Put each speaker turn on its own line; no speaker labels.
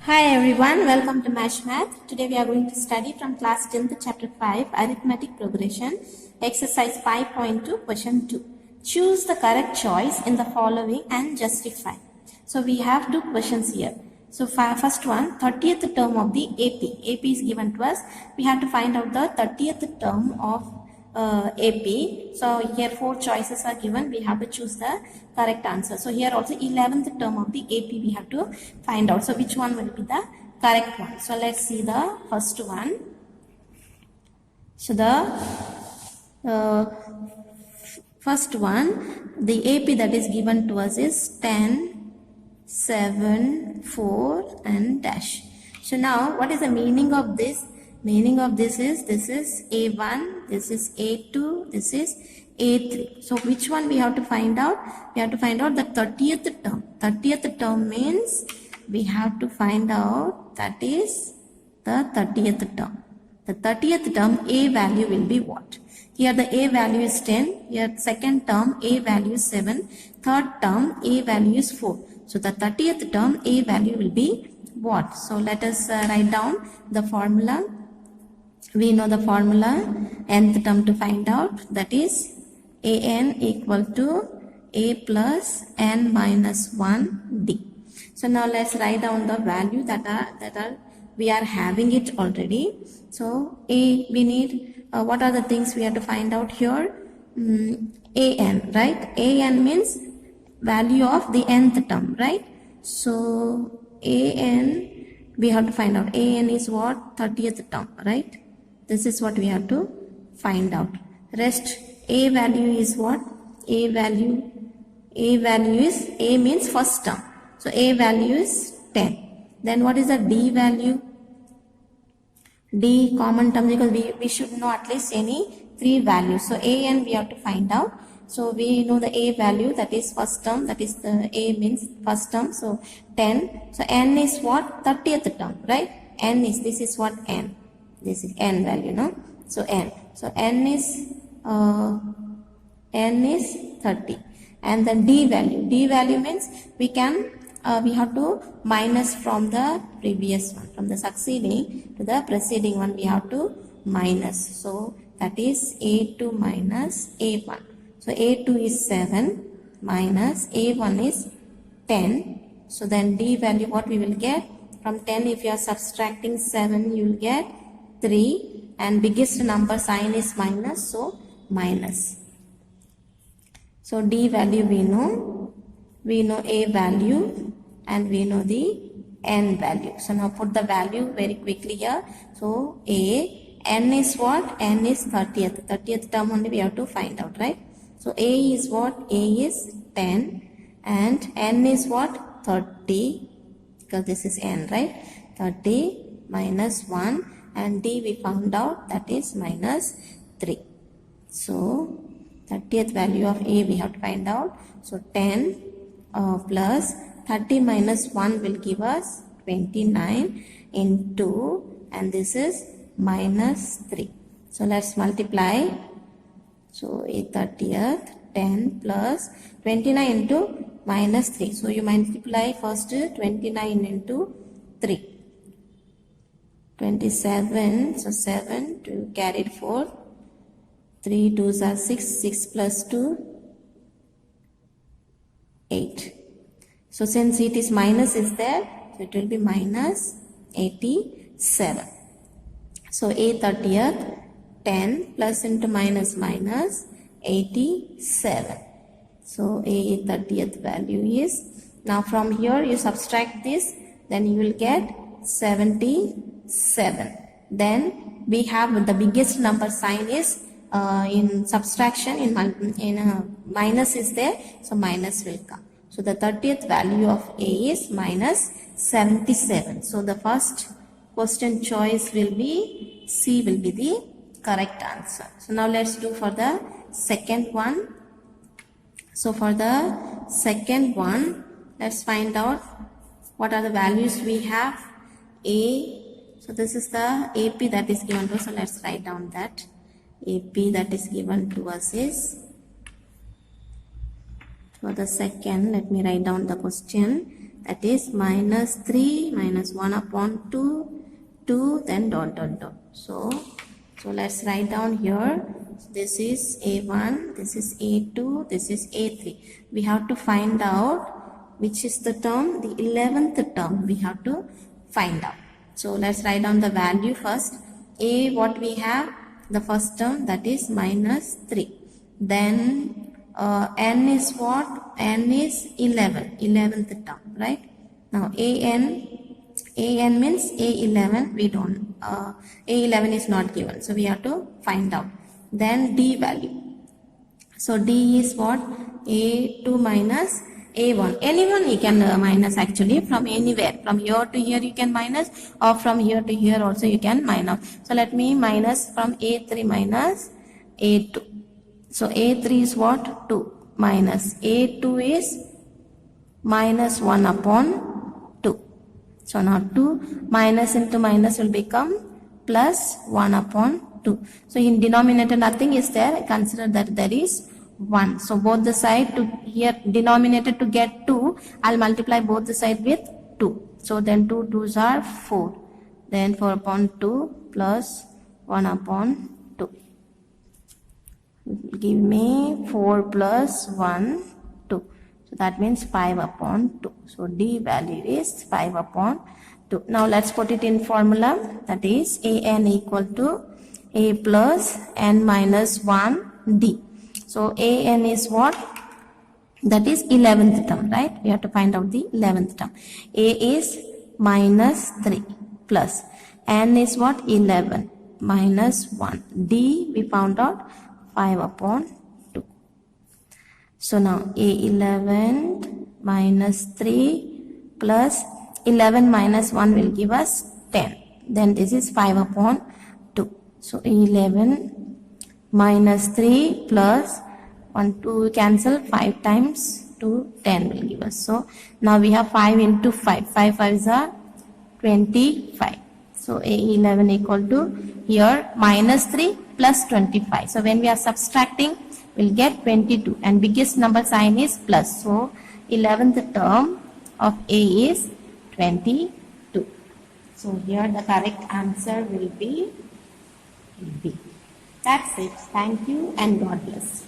Hi everyone, welcome to Mash Math. Today we are going to study from class 10th chapter 5 Arithmetic Progression exercise 5.2 question 2. Choose the correct choice in the following and justify. So we have two questions here. So first one, 30th term of the AP. AP is given to us. We have to find out the 30th term of AP. So here four choices are given. We have to choose the correct answer. So here also 11th term of the AP we have to find out. So which one will be the correct one? So let's see the first one. So the first one, the AP that is given to us is 10, 7, 4 and dash. So now what is the meaning of this? Meaning of this is A1, this is A2, this is A3. So which one we have to find out? We have to find out the 30th term. 30th term means we have to find out that is the 30th term. The 30th term A value will be what? Here the A value is 10. Here second term A value is 7. Third term A value is 4. So the 30th term A value will be what? So let us write down the formula. We know the formula, nth term to find out, that is an equal to a plus n minus 1 d. So now let's write down the value that are we are having it already. So a, we need what are the things we have to find out here? An, right? An means value of the nth term, right? So an we have to find out. An is what? 30th term, right? This is what we have to find out. Rest A value is what? A value is, A means first term. So A value is 10. Then what is the D value? D common term, because we should know at least any three values. So A and we have to find out. So we know the A value, that is first term, that is the A means first term. So 10. So N is what? 30th term, right? N is, this is what? N. This is n value, no? So n. So n is 30, and then d value. D value means we have to minus from the previous one, from the succeeding to the preceding one. We have to minus. So that is a2 minus a1. So a2 is 7 minus a1 is 10. So then d value, what we will get from 10? If you are subtracting 7, you will get 3, and biggest number sign is minus, so minus. So D value we know A value, and we know the N value. So now put the value very quickly here. So N is what? N is 30th term only we have to find out, right? So A is what? A is 10, and N is what? 30, because this is N, right? 30 minus 1. And D we found out, that is minus 3. So 30th value of A we have to find out. So 10 plus 30 minus 1 will give us 29 into, and this is minus 3. So let's multiply. So a 30th, 10 plus 29 into minus 3. So you multiply first 29 into 3. 27, so 7 to carry 4, 3 2s are 6, 6 plus 2, 8. So since it is minus is there, so it will be minus 87. So A 30th, 10 plus into minus minus 87. So A 30th value is, now from here you subtract this, then you will get 77. Then we have the biggest number sign is in subtraction, in minus is there, so minus will come. So the 30th value of A is minus 77. So the first question choice will be C, will be the correct answer. So now let's do for the second one. So for the second one, let's find out what are the values we have. A, so this is the AP that is given to us. So let's write down that. AP that is given to us is, for the second, let me write down the question. that is minus 3 minus 1 upon 2, 2, then dot dot dot. So let's write down here. This is A1, this is A2, this is A3. We have to find out which is the term, the 11th term we have to find out. So let's write down the value first. A, what we have, the first term, that is minus 3. Then n is what? N is 11, 11th term, right? Now an means A11, we don't, A11 is not given, so we have to find out. Then D value. So D is what? A2 minus A1. Anyone you can minus actually from anywhere. From here to here you can minus, or from here to here also you can minus. So let me minus from A3 minus A2. So A3 is what? 2 minus A2 is minus 1 upon 2. So now 2 minus into minus will become plus 1 upon 2. So in denominator nothing is there. Consider that there is 1. So both the side to here denominator to get 2, I'll multiply both the side with 2. So then 2 2s are 4. Then 4 upon 2 plus 1 upon 2. Give me 4 plus 1, 2. So that means 5 upon 2. So D value is 5 upon 2. Now let's put it in formula. That is AN equal to A plus N minus 1 D. So AN is what? That is 11th term, right? We have to find out the 11th term. A is minus 3 plus N is what? 11 minus 1. D we found out 5 upon 2. So now A11 minus 3 plus 11 minus 1 will give us 10. Then this is 5 upon 2. So 11 minus 3 plus 1, 2 cancel, 5 times 2, 10 will give us. So now we have 5 into 5. 5 5s are 25. So A11 equal to here minus 3 plus 25. So when we are subtracting, we'll get 22. And biggest number sign is plus. So 11th term of A is 22. So here the correct answer will be B. That's it. Thank you and God bless.